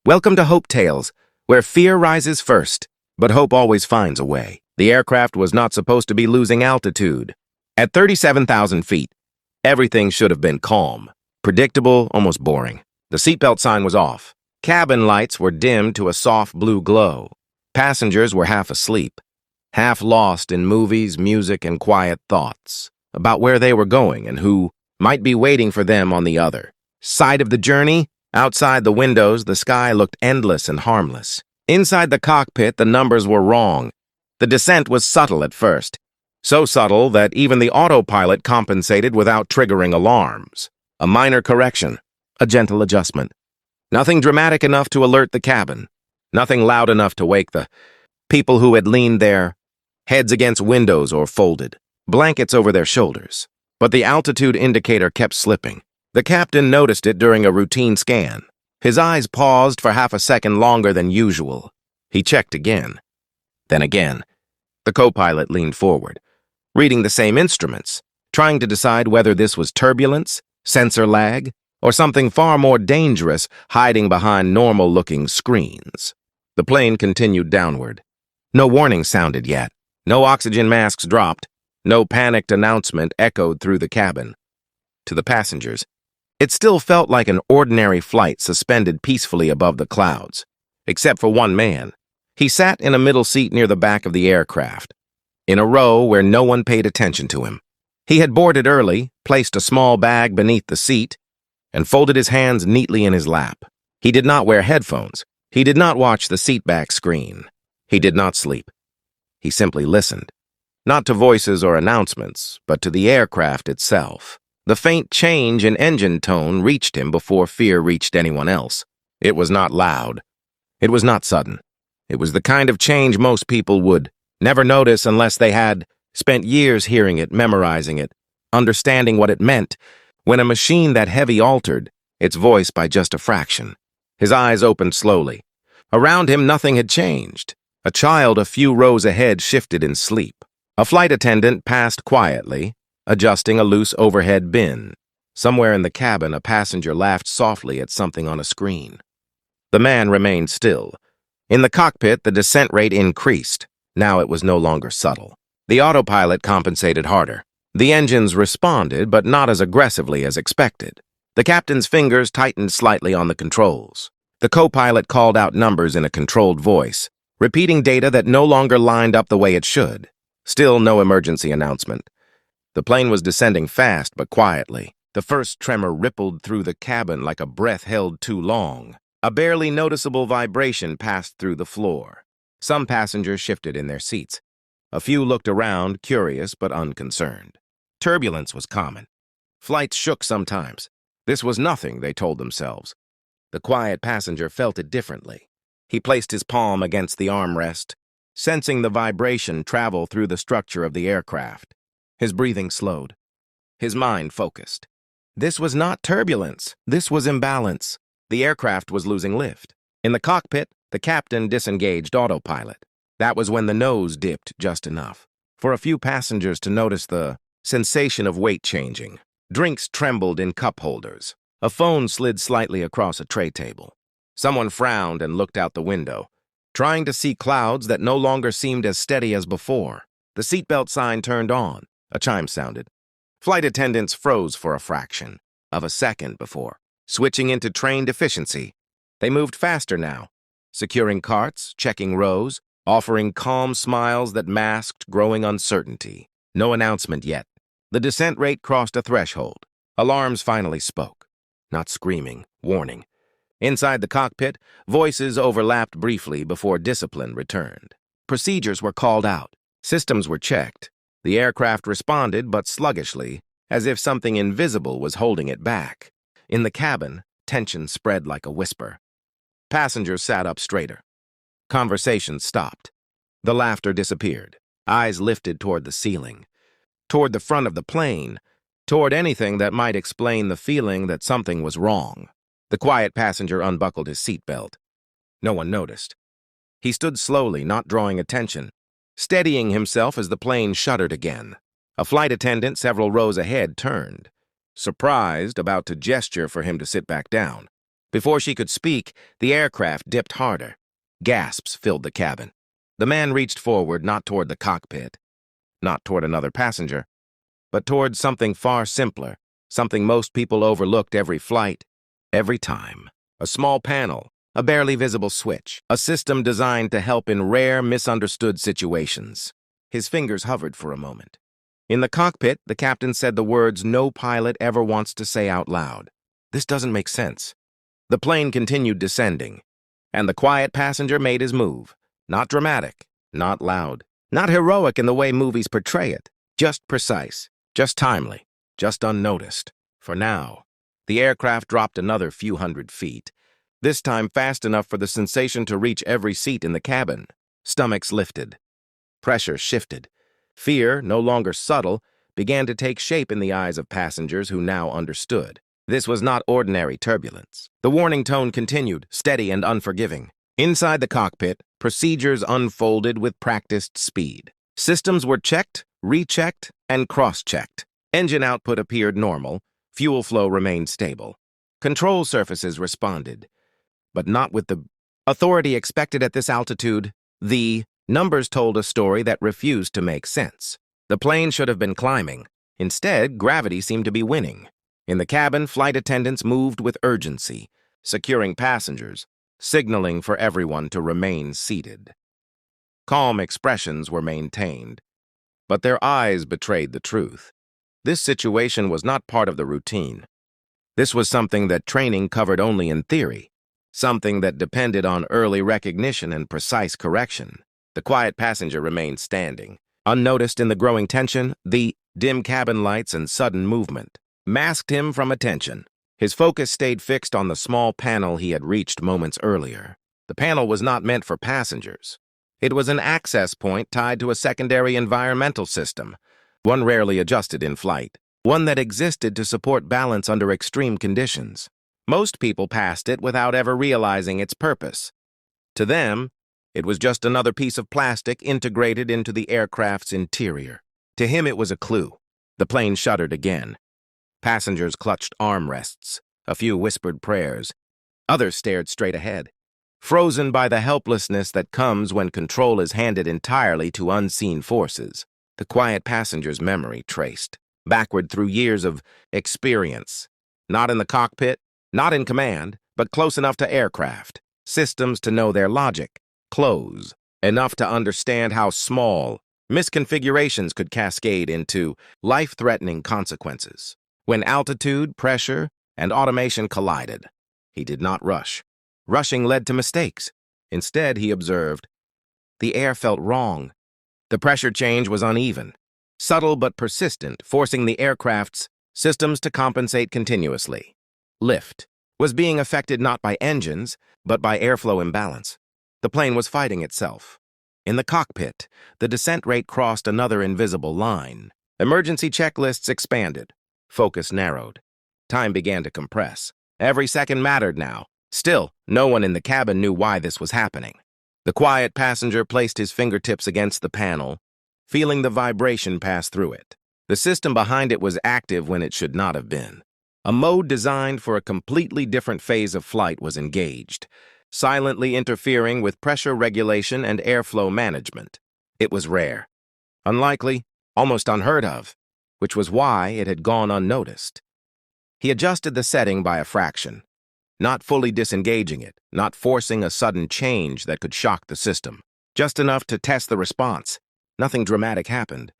Welcome to Hopetales, where fear rises first, but hope always finds a way. The aircraft was not supposed to be losing altitude. At 37,000 feet, everything should have been calm, predictable, almost boring. The seatbelt sign was off. Cabin lights were dimmed to a soft blue glow. Passengers were half asleep, half lost in movies, music, and quiet thoughts about where they were going and who might be waiting for them on the other side of the journey. Outside the windows, the sky looked endless and harmless. Inside the cockpit, the numbers were wrong. The descent was subtle at first, so subtle that even the autopilot compensated without triggering alarms. A minor correction, a gentle adjustment. Nothing dramatic enough to alert the cabin. Nothing loud enough to wake the people who had leaned their heads against windows or folded blankets over their shoulders. But the altitude indicator kept slipping. The captain noticed it during a routine scan. His eyes paused for half a second longer than usual. He checked again. Then again. The co-pilot leaned forward, reading the same instruments, trying to decide whether this was turbulence, sensor lag, or something far more dangerous hiding behind normal-looking screens. The plane continued downward. No warning sounded yet. No oxygen masks dropped. No panicked announcement echoed through the cabin. To the passengers, it still felt like an ordinary flight suspended peacefully above the clouds, except for one man. He sat in a middle seat near the back of the aircraft, in a row where no one paid attention to him. He had boarded early, placed a small bag beneath the seat, and folded his hands neatly in his lap. He did not wear headphones. He did not watch the seatback screen. He did not sleep. He simply listened, not to voices or announcements, but to the aircraft itself. The faint change in engine tone reached him before fear reached anyone else. It was not loud. It was not sudden. It was the kind of change most people would never notice unless they had spent years hearing it, memorizing it, understanding what it meant when a machine that heavy altered its voice by just a fraction. His eyes opened slowly. Around him, nothing had changed. A child a few rows ahead shifted in sleep. A flight attendant passed quietly, adjusting a loose overhead bin. Somewhere in the cabin, a passenger laughed softly at something on a screen. The man remained still. In the cockpit, the descent rate increased. Now it was no longer subtle. The autopilot compensated harder. The engines responded, but not as aggressively as expected. The captain's fingers tightened slightly on the controls. The co-pilot called out numbers in a controlled voice, repeating data that no longer lined up the way it should. Still no emergency announcement. The plane was descending fast but quietly. The first tremor rippled through the cabin like a breath held too long. A barely noticeable vibration passed through the floor. Some passengers shifted in their seats. A few looked around, curious but unconcerned. Turbulence was common. Flights shook sometimes. This was nothing, they told themselves. The quiet passenger felt it differently. He placed his palm against the armrest, sensing the vibration travel through the structure of the aircraft. His breathing slowed. His mind focused. This was not turbulence. This was imbalance. The aircraft was losing lift. In the cockpit, the captain disengaged autopilot. That was when the nose dipped just enough for a few passengers to notice the sensation of weight changing. Drinks trembled in cup holders. A phone slid slightly across a tray table. Someone frowned and looked out the window, trying to see clouds that no longer seemed as steady as before. The seatbelt sign turned on. A chime sounded. Flight attendants froze for a fraction of a second before switching into trained efficiency. They moved faster now, securing carts, checking rows, offering calm smiles that masked growing uncertainty. No announcement yet. The descent rate crossed a threshold. Alarms finally spoke. Not screaming, warning. Inside the cockpit, voices overlapped briefly before discipline returned. Procedures were called out. Systems were checked. The aircraft responded, but sluggishly, as if something invisible was holding it back. In the cabin, tension spread like a whisper. Passengers sat up straighter. Conversations stopped. The laughter disappeared. Eyes lifted toward the ceiling, toward the front of the plane, toward anything that might explain the feeling that something was wrong. The quiet passenger unbuckled his seatbelt. No one noticed. He stood slowly, not drawing attention, steadying himself as the plane shuddered again. A flight attendant several rows ahead turned, surprised, about to gesture for him to sit back down. Before she could speak, the aircraft dipped harder. Gasps filled the cabin. The man reached forward, not toward the cockpit, not toward another passenger, but toward something far simpler, something most people overlooked every flight, every time. A small panel, a barely visible switch, a system designed to help in rare, misunderstood situations. His fingers hovered for a moment. In the cockpit, the captain said the words no pilot ever wants to say out loud. This doesn't make sense. The plane continued descending, and the quiet passenger made his move. Not dramatic, not loud, not heroic in the way movies portray it. Just precise, just timely, just unnoticed. For now, the aircraft dropped another few hundred feet, this time fast enough for the sensation to reach every seat in the cabin. Stomachs lifted. Pressure shifted. Fear, no longer subtle, began to take shape in the eyes of passengers who now understood. This was not ordinary turbulence. The warning tone continued, steady and unforgiving. Inside the cockpit, procedures unfolded with practiced speed. Systems were checked, rechecked, and cross-checked. Engine output appeared normal. Fuel flow remained stable. Control surfaces responded, but not with the authority expected at this altitude. The numbers told a story that refused to make sense. The plane should have been climbing. Instead, gravity seemed to be winning. In the cabin, flight attendants moved with urgency, securing passengers, signaling for everyone to remain seated. Calm expressions were maintained, but their eyes betrayed the truth. This situation was not part of the routine. This was something that training covered only in theory, something that depended on early recognition and precise correction. The quiet passenger remained standing. Unnoticed in the growing tension, the dim cabin lights and sudden movement masked him from attention. His focus stayed fixed on the small panel he had reached moments earlier. The panel was not meant for passengers. It was an access point tied to a secondary environmental system, one rarely adjusted in flight, one that existed to support balance under extreme conditions. Most people passed it without ever realizing its purpose. To them, it was just another piece of plastic integrated into the aircraft's interior. To him, it was a clue. The plane shuddered again. Passengers clutched armrests. A few whispered prayers. Others stared straight ahead, frozen by the helplessness that comes when control is handed entirely to unseen forces. The quiet passenger's memory traced backward through years of experience, not in the cockpit, not in command, but close enough to aircraft, systems to know their logic, close, enough to understand how small misconfigurations could cascade into life-threatening consequences. When altitude, pressure, and automation collided, he did not rush. Rushing led to mistakes. Instead, he observed, the air felt wrong. The pressure change was uneven, subtle but persistent, forcing the aircraft's systems to compensate continuously. Lift was being affected not by engines, but by airflow imbalance. The plane was fighting itself. In the cockpit, the descent rate crossed another invisible line. Emergency checklists expanded. Focus narrowed. Time began to compress. Every second mattered now. Still, no one in the cabin knew why this was happening. The quiet passenger placed his fingertips against the panel, feeling the vibration pass through it. The system behind it was active when it should not have been. A mode designed for a completely different phase of flight was engaged, silently interfering with pressure regulation and airflow management. It was rare, unlikely, almost unheard of, which was why it had gone unnoticed. He adjusted the setting by a fraction, not fully disengaging it, not forcing a sudden change that could shock the system. Just enough to test the response. Nothing dramatic happened.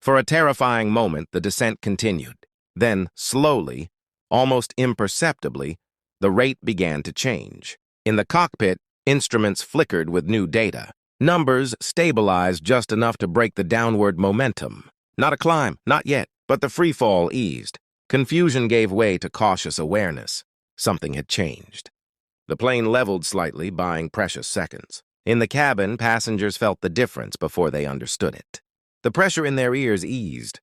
For a terrifying moment, the descent continued. Then, slowly, almost imperceptibly, the rate began to change. In the cockpit, instruments flickered with new data. Numbers stabilized just enough to break the downward momentum. Not a climb, not yet, but the free fall eased. Confusion gave way to cautious awareness. Something had changed. The plane leveled slightly, buying precious seconds. In the cabin, passengers felt the difference before they understood it. The pressure in their ears eased.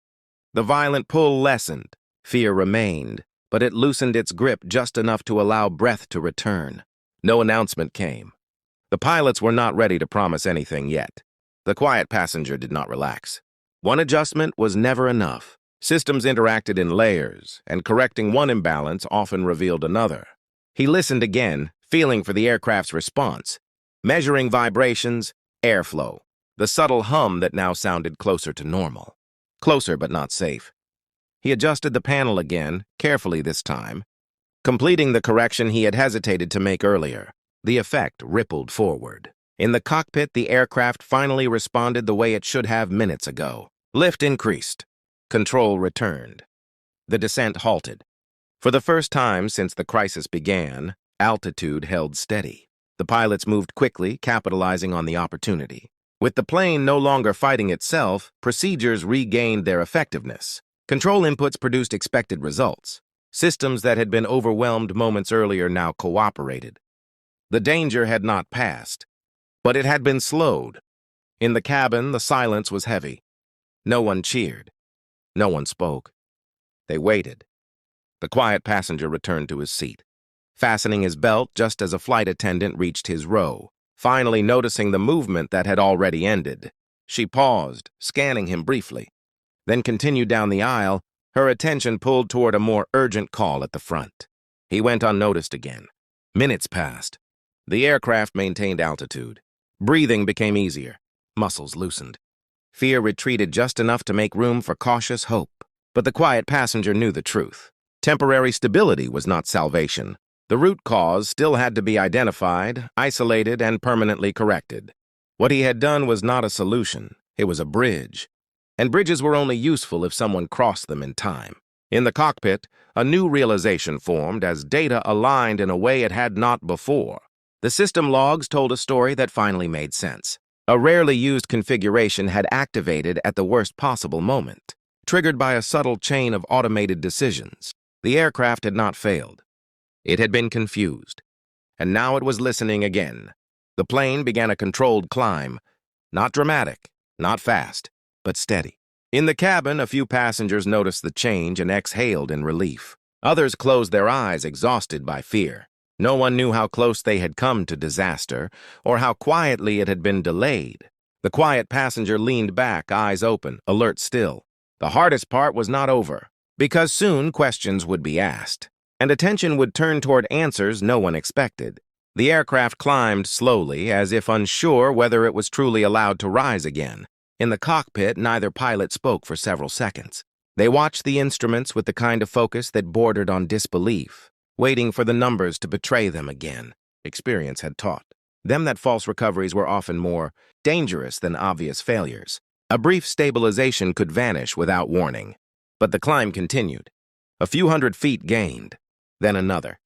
The violent pull lessened. Fear remained, but it loosened its grip just enough to allow breath to return. No announcement came. The pilots were not ready to promise anything yet. The quiet passenger did not relax. One adjustment was never enough. Systems interacted in layers, and correcting one imbalance often revealed another. He listened again, feeling for the aircraft's response, measuring vibrations, airflow, the subtle hum that now sounded closer to normal. Closer but not safe. He adjusted the panel again, carefully this time, completing the correction he had hesitated to make earlier. The effect rippled forward. In the cockpit, the aircraft finally responded the way it should have minutes ago. Lift increased. Control returned. The descent halted. For the first time since the crisis began, altitude held steady. The pilots moved quickly, capitalizing on the opportunity. With the plane no longer fighting itself, procedures regained their effectiveness. Control inputs produced expected results. Systems that had been overwhelmed moments earlier now cooperated. The danger had not passed, but it had been slowed. In the cabin, the silence was heavy. No one cheered. No one spoke. They waited. The quiet passenger returned to his seat, fastening his belt just as a flight attendant reached his row, finally noticing the movement that had already ended. She paused, scanning him briefly, then continued down the aisle, her attention pulled toward a more urgent call at the front. He went unnoticed again. Minutes passed. The aircraft maintained altitude. Breathing became easier. Muscles loosened. Fear retreated just enough to make room for cautious hope. But the quiet passenger knew the truth. Temporary stability was not salvation. The root cause still had to be identified, isolated, and permanently corrected. What he had done was not a solution. It was a bridge. And bridges were only useful if someone crossed them in time. In the cockpit, a new realization formed as data aligned in a way it had not before. The system logs told a story that finally made sense. A rarely used configuration had activated at the worst possible moment, triggered by a subtle chain of automated decisions. The aircraft had not failed. It had been confused. And now it was listening again. The plane began a controlled climb. Not dramatic, not fast, but steady. In the cabin, a few passengers noticed the change and exhaled in relief. Others closed their eyes, exhausted by fear. No one knew how close they had come to disaster, or how quietly it had been delayed. The quiet passenger leaned back, eyes open, alert still. The hardest part was not over, because soon questions would be asked, and attention would turn toward answers no one expected. The aircraft climbed slowly, as if unsure whether it was truly allowed to rise again. In the cockpit, neither pilot spoke for several seconds. They watched the instruments with the kind of focus that bordered on disbelief, waiting for the numbers to betray them again. Experience had taught them that false recoveries were often more dangerous than obvious failures. A brief stabilization could vanish without warning. But the climb continued. A few hundred feet gained, then another.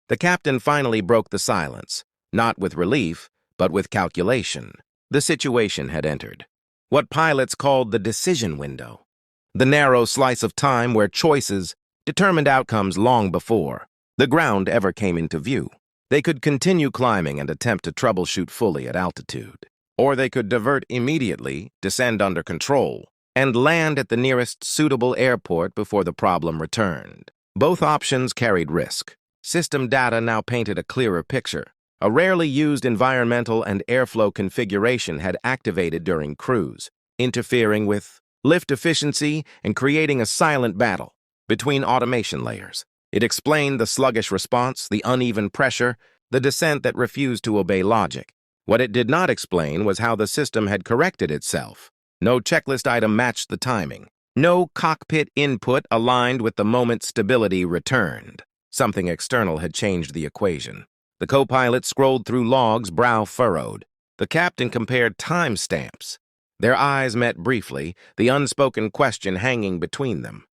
The captain finally broke the silence, not with relief, but with calculation. The situation had entered what pilots called the decision window, the narrow slice of time where choices determined outcomes long before the ground ever came into view. They could continue climbing and attempt to troubleshoot fully at altitude, or they could divert immediately, descend under control, and land at the nearest suitable airport before the problem returned. Both options carried risk. System data now painted a clearer picture. A rarely used environmental and airflow configuration had activated during cruise, interfering with lift efficiency and creating a silent battle between automation layers. It explained the sluggish response, the uneven pressure, the descent that refused to obey logic. What it did not explain was how the system had corrected itself. No checklist item matched the timing. No cockpit input aligned with the moment stability returned. Something external had changed the equation. The co-pilot scrolled through logs, brow furrowed. The captain compared timestamps. Their eyes met briefly, the unspoken question hanging between them.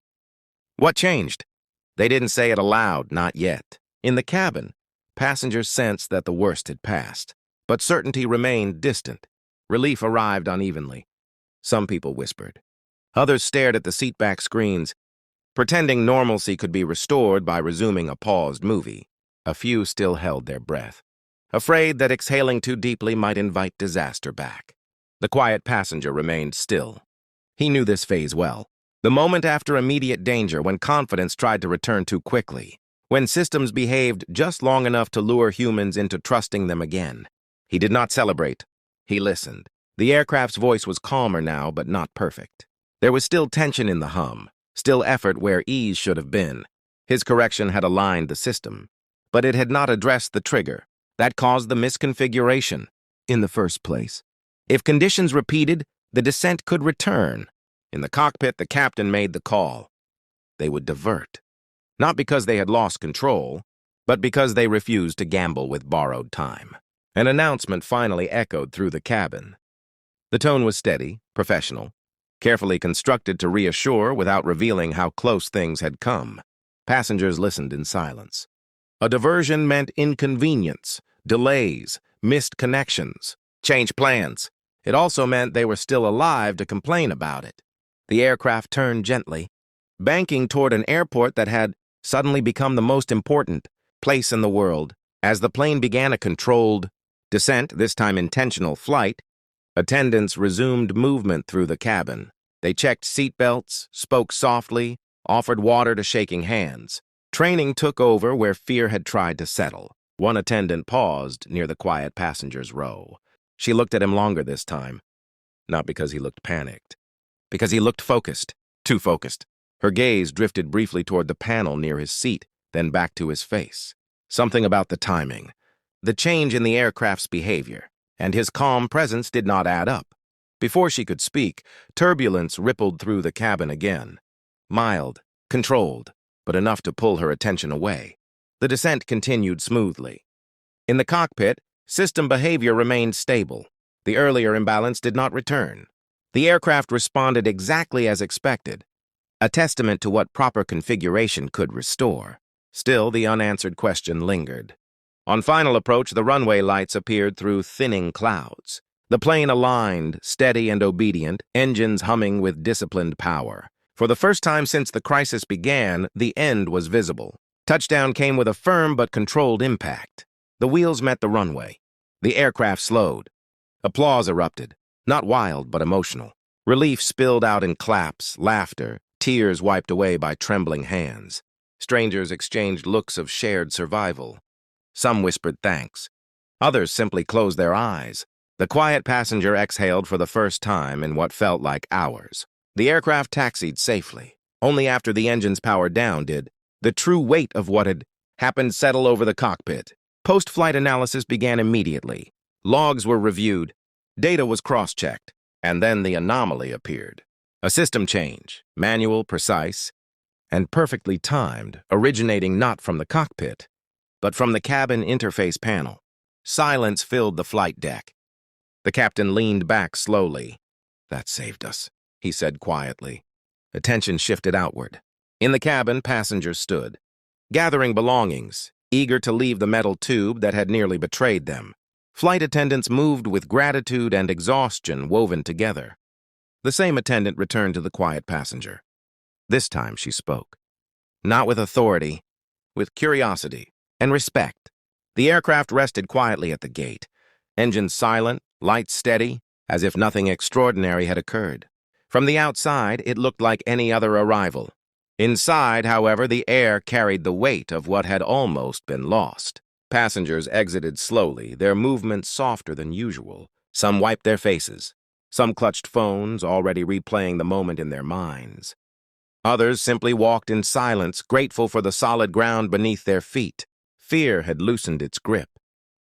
What changed? They didn't say it aloud, not yet. In the cabin, passengers sensed that the worst had passed. But certainty remained distant. Relief arrived unevenly. Some people whispered. Others stared at the seatback screens, pretending normalcy could be restored by resuming a paused movie. A few still held their breath, afraid that exhaling too deeply might invite disaster back. The quiet passenger remained still. He knew this phase well. The moment after immediate danger, when confidence tried to return too quickly, when systems behaved just long enough to lure humans into trusting them again. He did not celebrate. He listened. The aircraft's voice was calmer now, but not perfect. There was still tension in the hum, still effort where ease should have been. His correction had aligned the system. but it had not addressed the trigger. That caused the misconfiguration in the first place. If conditions repeated, the descent could return. In the cockpit, the captain made the call. They would divert. Not because they had lost control, but because they refused to gamble with borrowed time. An announcement finally echoed through the cabin. The tone was steady, professional, carefully constructed to reassure without revealing how close things had come. Passengers listened in silence. A diversion meant inconvenience, delays, missed connections, change plans. It also meant they were still alive to complain about it. The aircraft turned gently, banking toward an airport that had suddenly become the most important place in the world. As the plane began a controlled descent, this time intentional flight, attendants resumed movement through the cabin. They checked seatbelts, spoke softly, offered water to shaking hands. Training took over where fear had tried to settle. One attendant paused near the quiet passengers' row. She looked at him longer this time, not because he looked panicked, because he looked focused, too focused. Her gaze drifted briefly toward the panel near his seat, then back to his face. Something about the timing, the change in the aircraft's behavior, and his calm presence did not add up. Before she could speak, turbulence rippled through the cabin again. Mild, controlled, but enough to pull her attention away. The descent continued smoothly. In the cockpit, system behavior remained stable. The earlier imbalance did not return. The aircraft responded exactly as expected, a testament to what proper configuration could restore. Still, the unanswered question lingered. On final approach, the runway lights appeared through thinning clouds. The plane aligned, steady and obedient, engines humming with disciplined power. For the first time since the crisis began, the end was visible. Touchdown came with a firm but controlled impact. The wheels met the runway. The aircraft slowed. Applause erupted, not wild but emotional. Relief spilled out in claps, laughter, tears wiped away by trembling hands. Strangers exchanged looks of shared survival. Some whispered thanks. Others simply closed their eyes. The quiet passenger exhaled for the first time in what felt like hours. The aircraft taxied safely. Only after the engines powered down did the true weight of what had happened settle over the cockpit. Post-flight analysis began immediately. Logs were reviewed. Data was cross-checked. And then the anomaly appeared. A system change, manual, precise, and perfectly timed, originating not from the cockpit, but from the cabin interface panel. Silence filled the flight deck. The captain leaned back slowly. "That saved us," he said quietly. Attention shifted outward. In the cabin, passengers stood, gathering belongings, eager to leave the metal tube that had nearly betrayed them. Flight attendants moved with gratitude and exhaustion woven together. The same attendant returned to the quiet passenger. This time she spoke. Not with authority, with curiosity and respect. The aircraft rested quietly at the gate, engines silent, lights steady, as if nothing extraordinary had occurred. From the outside, it looked like any other arrival. Inside, however, the air carried the weight of what had almost been lost. Passengers exited slowly, their movements softer than usual. Some wiped their faces. Some clutched phones, already replaying the moment in their minds. Others simply walked in silence, grateful for the solid ground beneath their feet. Fear had loosened its grip,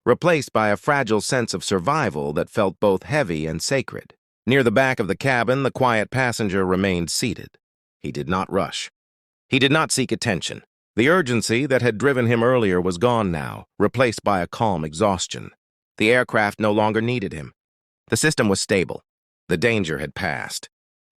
replaced by a fragile sense of survival that felt both heavy and sacred. Near the back of the cabin, the quiet passenger remained seated. He did not rush. He did not seek attention. The urgency that had driven him earlier was gone now, replaced by a calm exhaustion. The aircraft no longer needed him. The system was stable. The danger had passed.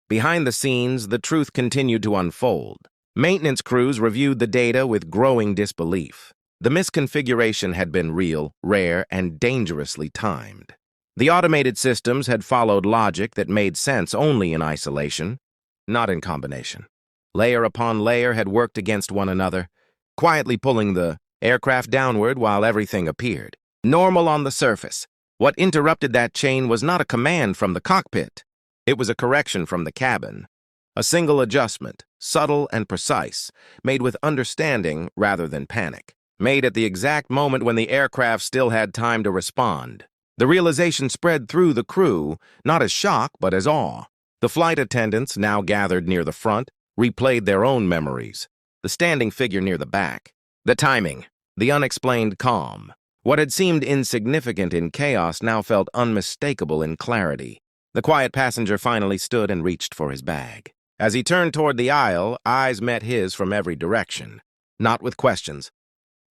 Behind the scenes, the truth continued to unfold. Maintenance crews reviewed the data with growing disbelief. The misconfiguration had been real, rare, and dangerously timed. The automated systems had followed logic that made sense only in isolation, not in combination. Layer upon layer had worked against one another, quietly pulling the aircraft downward while everything appeared normal on the surface. What interrupted that chain was not a command from the cockpit. It was a correction from the cabin. A single adjustment, subtle and precise, made with understanding rather than panic. Made at the exact moment when the aircraft still had time to respond. The realization spread through the crew, not as shock but as awe. The flight attendants, now gathered near the front, replayed their own memories. The standing figure near the back. The timing. The unexplained calm. What had seemed insignificant in chaos now felt unmistakable in clarity. The quiet passenger finally stood and reached for his bag. As he turned toward the aisle, eyes met his from every direction. Not with questions,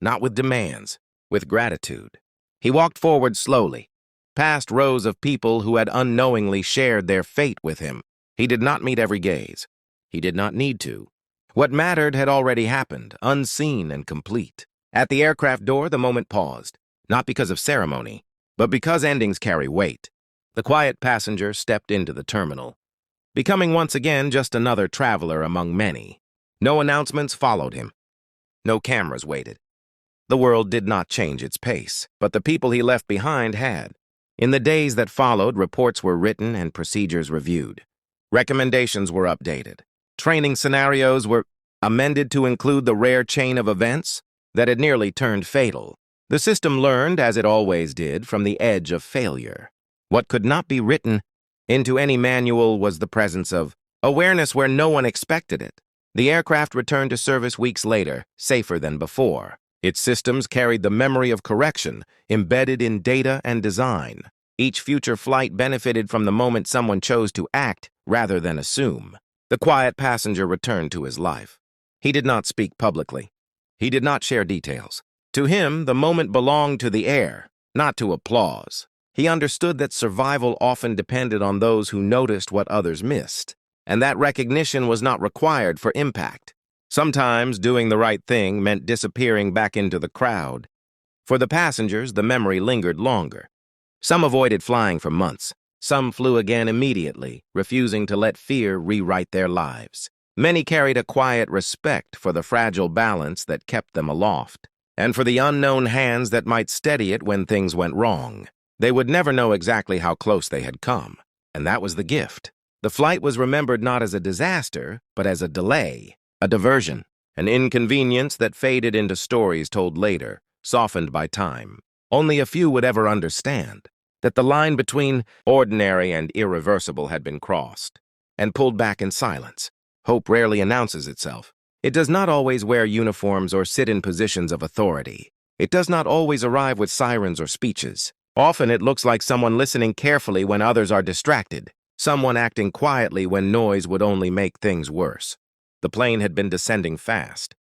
not with demands, with gratitude. He walked forward slowly, past rows of people who had unknowingly shared their fate with him. He did not meet every gaze. He did not need to. What mattered had already happened, unseen and complete. At the aircraft door, the moment paused, not because of ceremony, but because endings carry weight. The quiet passenger stepped into the terminal, becoming once again just another traveler among many. No announcements followed him. No cameras waited. The world did not change its pace, but the people he left behind had. In the days that followed, reports were written and procedures reviewed. Recommendations were updated. Training scenarios were amended to include the rare chain of events that had nearly turned fatal. The system learned, as it always did, from the edge of failure. What could not be written into any manual was the presence of awareness where no one expected it. The aircraft returned to service weeks later, safer than before. Its systems carried the memory of correction, embedded in data and design. Each future flight benefited from the moment someone chose to act rather than assume. The quiet passenger returned to his life. He did not speak publicly. He did not share details. To him, the moment belonged to the air, not to applause. He understood that survival often depended on those who noticed what others missed, and that recognition was not required for impact. Sometimes doing the right thing meant disappearing back into the crowd. For the passengers, the memory lingered longer. Some avoided flying for months. Some flew again immediately, refusing to let fear rewrite their lives. Many carried a quiet respect for the fragile balance that kept them aloft, and for the unknown hands that might steady it when things went wrong. They would never know exactly how close they had come, and that was the gift. The flight was remembered not as a disaster, but as a delay, a diversion, an inconvenience that faded into stories told later, softened by time. Only a few would ever understand that the line between ordinary and irreversible had been crossed, and pulled back in silence. Hope rarely announces itself. It does not always wear uniforms or sit in positions of authority. It does not always arrive with sirens or speeches. Often it looks like someone listening carefully when others are distracted, someone acting quietly when noise would only make things worse. The plane had been descending fast.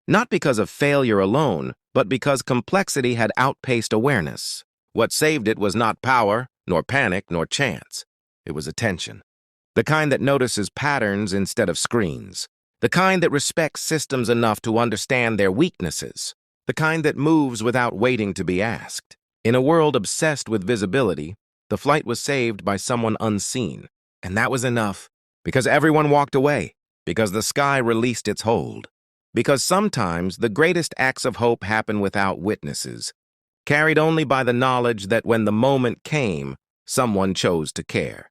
Not because of failure alone, but because complexity had outpaced awareness. What saved it was not power, nor panic, nor chance. It was attention. The kind that notices patterns instead of screens. The kind that respects systems enough to understand their weaknesses. The kind that moves without waiting to be asked. In a world obsessed with visibility, the flight was saved by someone unseen. And that was enough, because everyone walked away, because the sky released its hold. Because sometimes the greatest acts of hope happen without witnesses, carried only by the knowledge that when the moment came, someone chose to care.